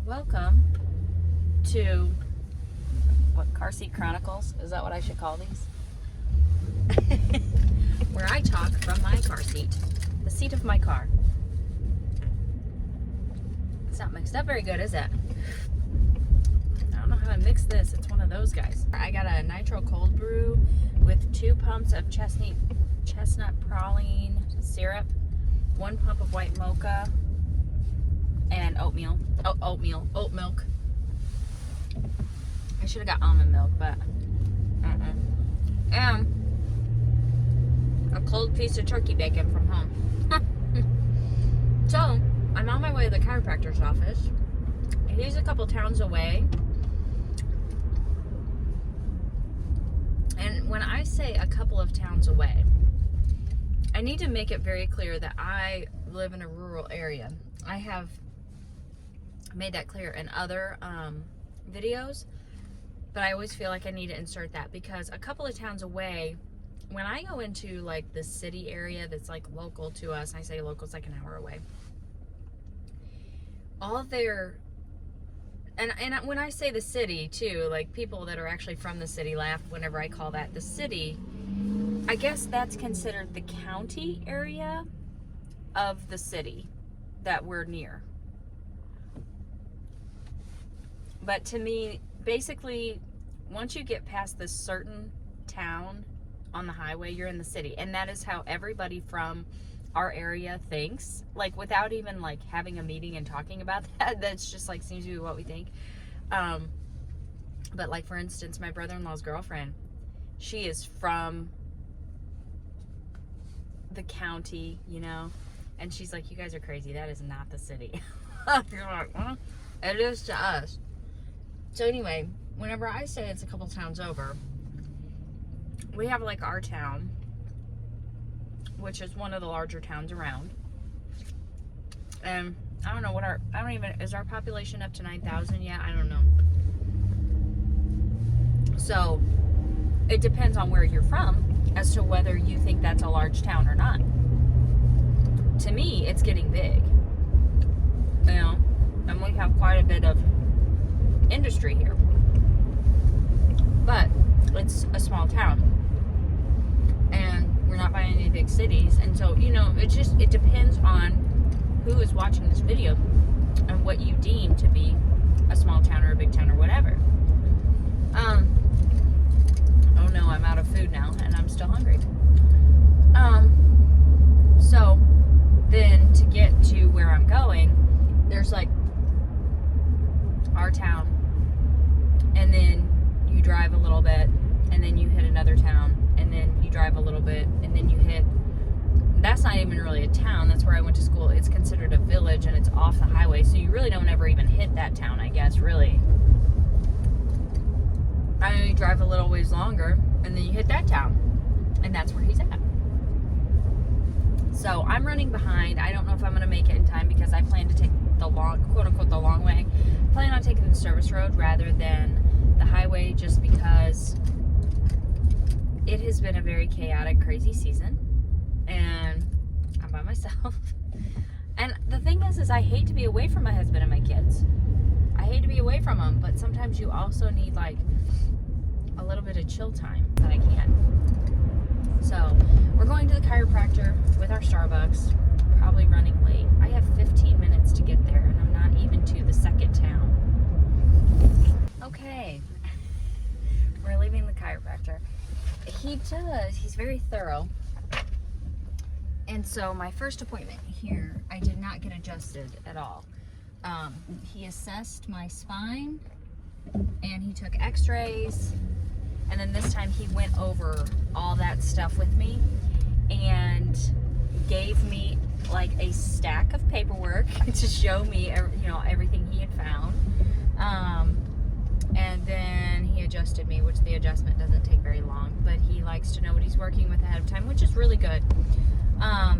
Welcome to what, Car Seat Chronicles? Is that what I should call these? Where I talk from my car seat, the seat of my car. It's not mixed up very good, is it? I don't know how to mix this. It's one of those guys. I got a nitro cold brew with 2 pumps of chestnut praline syrup, 1 pump of white mocha, and oat milk. I should have got almond milk, but and a cold piece of turkey bacon from home. So I'm on my way to the chiropractor's office. He's a couple towns away. And when I say a couple of towns away, I need to make it very clear that I live in a rural area. I have made that clear in other videos, but I always feel like I need to insert that because a couple of towns away, when I go into like the city area that's like local to us, I say local, it's like an hour away, all their and when I say the city too, like people that are actually from the city laugh whenever I call that the city. I guess that's considered the county area of the city that we're near. But to me, basically, once you get past this certain town on the highway, you're in the city. And that is how everybody from our area thinks, like without even like having a meeting and talking about that. That's just like seems to be what we think. But like for instance, my brother-in-law's girlfriend, she is from the county, you know, and she's like, you guys are crazy, that is not the city. You're like, well, it is to us. So anyway, whenever I say it's a couple towns over, we have like our town, which is one of the larger towns around. And I don't know what is our population up to 9,000 yet? I don't know. So it depends on where you're from as to whether you think that's a large town or not. To me, it's getting big. You know, and we have quite a bit of industry here. But it's a small town. And we're not by any big cities, and so you know it depends on who is watching this video and what you deem to be a small town or a big town or whatever. Oh no, I'm out of food now and I'm still hungry. So then to get to where I'm going, there's like our town, and then you drive a little bit, and then you hit another town, and then you drive a little bit, and then you hit, that's not even really a town, that's where I went to school. It's considered a village, and it's off the highway, so you really don't ever even hit that town, I guess, really. I know you drive a little ways longer, and then you hit that town, and that's where he's at. So I'm running behind. I don't know if I'm going to make it in time because I plan to take the long, quote-unquote, the long way. I plan on taking the service road rather than the highway, just because it has been a very chaotic, crazy season, and I'm by myself. And the thing is I hate to be away from my husband and my kids. I hate to be away from them, but sometimes you also need like a little bit of chill time that I can. So we're going to the chiropractor with our Starbucks, probably running late. I have 15 minutes to get there, and I'm not even to the second town. Okay, we're leaving the chiropractor. He's very thorough. And so my first appointment here, I did not get adjusted at all. He assessed my spine, and he took x-rays, and then this time he went over all that stuff with me and gave me like a stack of paperwork to show me, you know, everything he had found. And then he adjusted me, which the adjustment doesn't take very long, but he likes to know what he's working with ahead of time, which is really good. Oh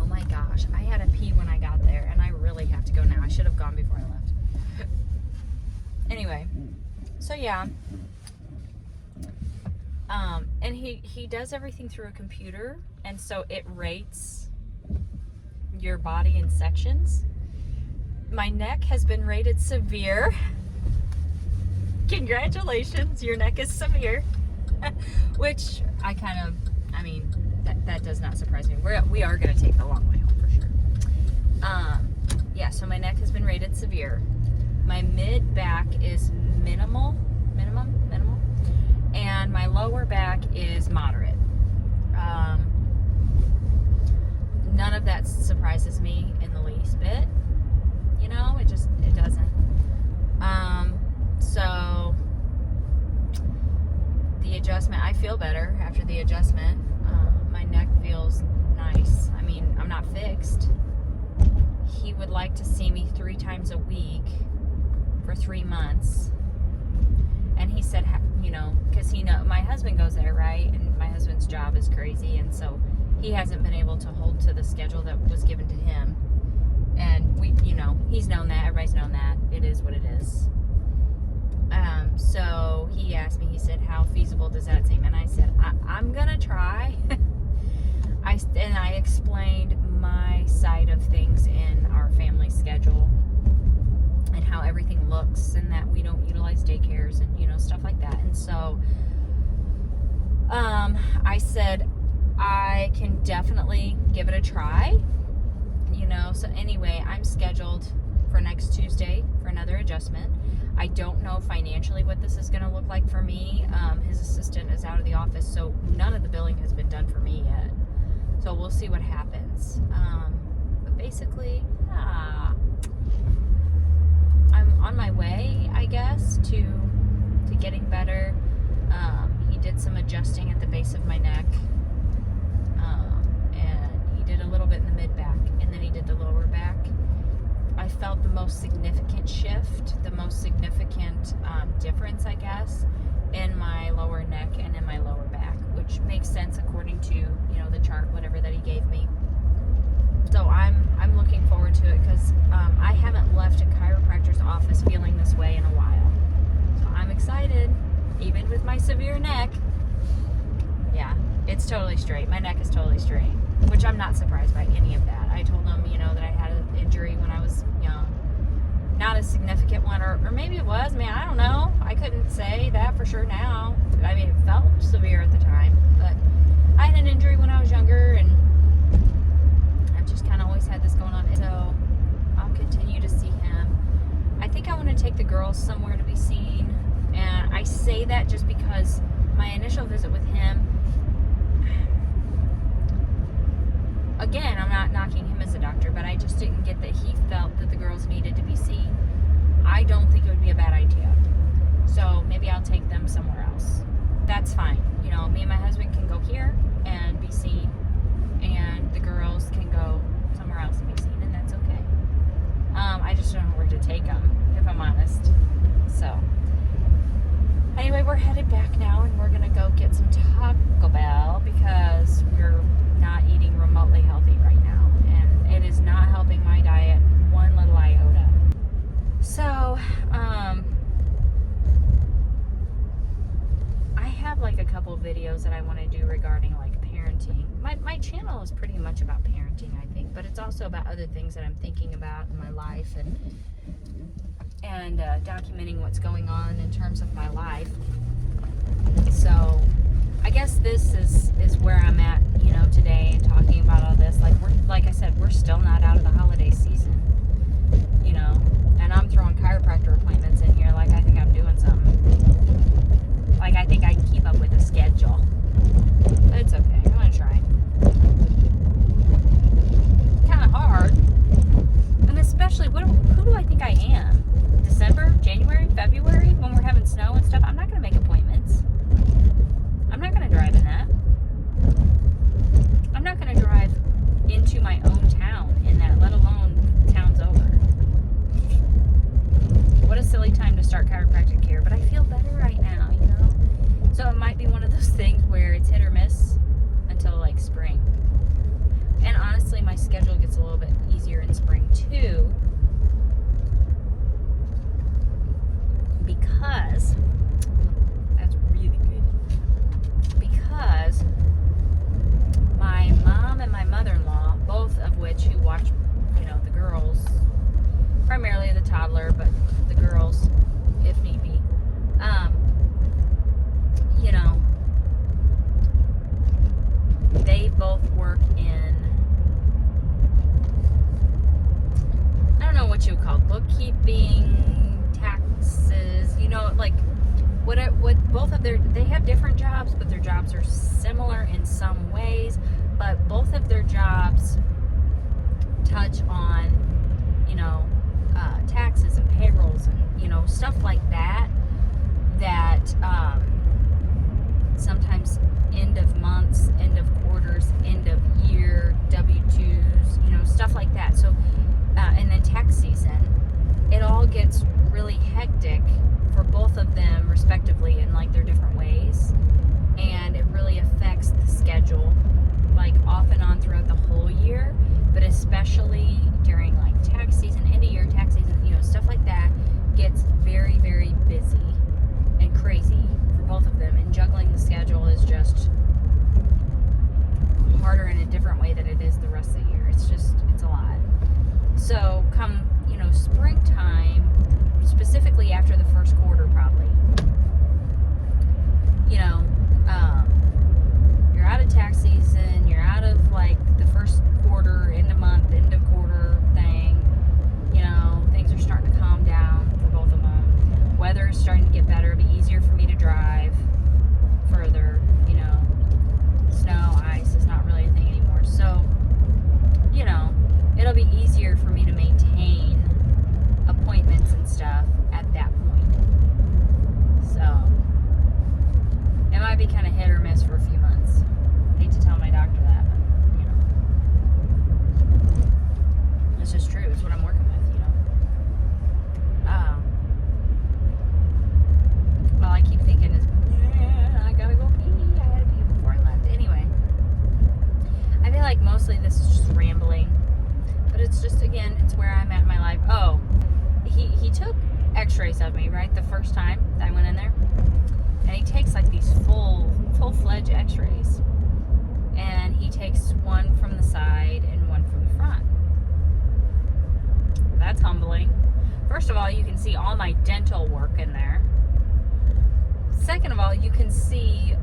my gosh, I had a pee when I got there, and I really have to go now. I should have gone before I left. Anyway, so yeah. And he does everything through a computer, and so it rates your body in sections. my neck has been rated severe. Congratulations, your neck is severe. Which I mean, that does not surprise me. We are going to take the long way home for sure. Yeah, so my neck has been rated severe. My mid back is minimal, and my lower back is moderate. None of that surprises me in the least bit. You know, it doesn't. So the adjustment, I feel better after the adjustment. My neck feels nice. I mean, I'm not fixed. He would like to see me 3 times a week for 3 months. And he said, you know, because my husband goes there, right? And my husband's job is crazy. And so he hasn't been able to hold to the schedule that was given to him. And he's known that. Everybody's known that. It is what it is. So he asked me, he said, how feasible does that seem? And I said, I'm going to try. And I explained my side of things in our family schedule and how everything looks and that we don't utilize daycares and, stuff like that. And so I said, I can definitely give it a try. So anyway, I'm scheduled for next Tuesday for another adjustment. I don't know financially what this is going to look like for me. His assistant is out of the office, so none of the billing has been done for me yet. So we'll see what happens. But basically, I'm on my way, I guess, to getting better. He did some adjusting at the base of my neck. And he did a little bit in the mid-back, and then he did the lower back. I felt the most significant shift, the most significant difference, I guess, in my lower neck and in my lower back, which makes sense according to, the chart, whatever that he gave me. So I'm looking forward to it because I haven't left a chiropractor's office feeling this way in a while. So I'm excited, even with my severe neck. Yeah, it's totally straight. My neck is totally straight, which I'm not surprised by any of that. I told him, that I had an injury when I was young. Not a significant one, or maybe it was. I don't know. I couldn't say that for sure now. It felt severe at the time, but I had an injury when I was younger, and I've just kind of always had this going on. So I'll continue to see him. I think I want to take the girls somewhere to be seen, and I say that just because my initial visit with him, again, I'm not knocking him as a doctor, but I just didn't get that he felt that the girls needed to be seen. I don't think it would be a bad idea. So maybe I'll take them somewhere else. That's fine. Me and my husband can go here and be seen, and the girls can go somewhere else and be seen, and that's okay. I just don't know where to take them, if I'm honest. So anyway, we're headed back now, and we're going to go get some Taco Bell because we're not eating remotely healthy right now, and it is not helping my diet one little iota. So I have a couple of videos that I want to do regarding parenting. My channel is pretty much about parenting, I think, but it's also about other things that I'm thinking about in my life and documenting what's going on in terms of my life. So I guess this is where I'm at, today, and talking about all this. Like I said, we're still not out of the holiday season, and I'm throwing chiropractor appointments in here I think I'm doing something. I think I can keep up with the schedule. But it's okay. I'm going to try. Kind of hard. And especially, who do I think I am? December, January, February, when we're having snow and stuff? I'm not going to make appointments. I'm not going to drive in that. I'm not going to drive into my own town in that, let alone town's over. What a silly time to start chiropractic care, but I feel better right now, So it might be one of those things where it's hit or miss until spring. And honestly, my schedule gets a little bit easier in spring too, because her, but the girls, if need be. You know, they both work in, I don't know what you would call it, bookkeeping, taxes, you know, like what both of they have different jobs, but their jobs are similar in some ways, but both of their jobs touch on, you know, taxes and payrolls and, you know, stuff like that, sometimes end of months, end of quarters, end of year, W-2s, you know, stuff like that. So, and then tax season, it all gets really hectic for both of them respectively in like their different ways, and it really affects the schedule like off and on throughout the whole year, but especially during like tax season, end of year tax season, you know, stuff like that gets very, very busy and crazy for both of them, and juggling the schedule is just harder in a different way than it is the rest of the year. It's a lot. So come, you know, springtime, specifically after the first quarter probably, you know, you're out of tax season, you're out of like the first quarter, end of month, end of quarter thing, you know, things are starting to calm down for both of them. Weather is starting to get better, it'll be easier for me to drive further, you know, snow, ice is not really a thing anymore. So, you know, it'll be easier for me to maintain appointments and stuff at that point. So, it might be kind of hit or miss for a few months. I hate to tell my doctor that, but, you know, it's just true. It's what I'm working with, you know. Well, I keep thinking, I gotta go pee. I had to pee before I left. Anyway, I feel like mostly this is just rambling, but it's just, again, it's where I'm at in my life. Oh, he took x-rays of me, right, the first time that I went in there, and he takes like these full-fledged x-rays, and he takes one from the side and one from the front. That's humbling. First of all, you can see all my dental work in there. Second of all, you can see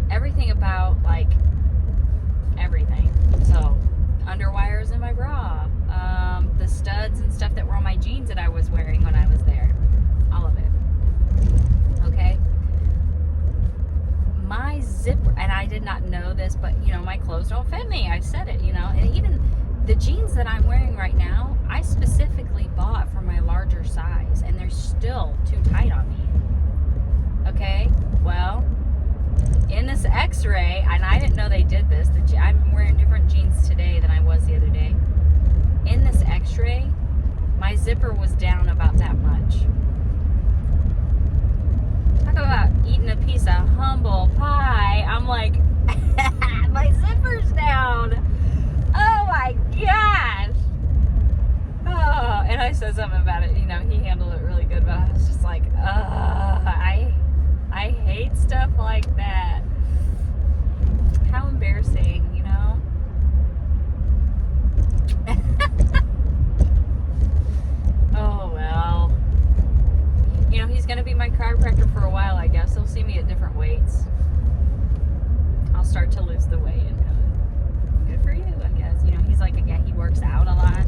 everything about, like, everything. So, underwires in my bra, the studs and stuff that were on my jeans that I was wearing when I was there. All of it. Okay? My zipper, and I did not know this, but, you know, my clothes don't fit me. I've said it, you know, and even the jeans that I'm wearing right now, I specifically bought for my larger size, and they're still too tight on me. Okay? Well, in this x-ray, and I didn't know they did this, I'm wearing different jeans today than I was the other day. In this x-ray, my zipper was down about that much. Talk about eating a piece of humble pie. I'm like, my zipper's down. Oh my gosh. Oh, and I said something about it. You know, he handled it really good, but I was just like, I hate stuff like that. How embarrassing, you know? Oh, well. You know, he's going to be my chiropractor for a while, I guess. He'll see me at different weights. I'll start to lose the weight, and good for you, I guess. You know, he's like, he works out a lot.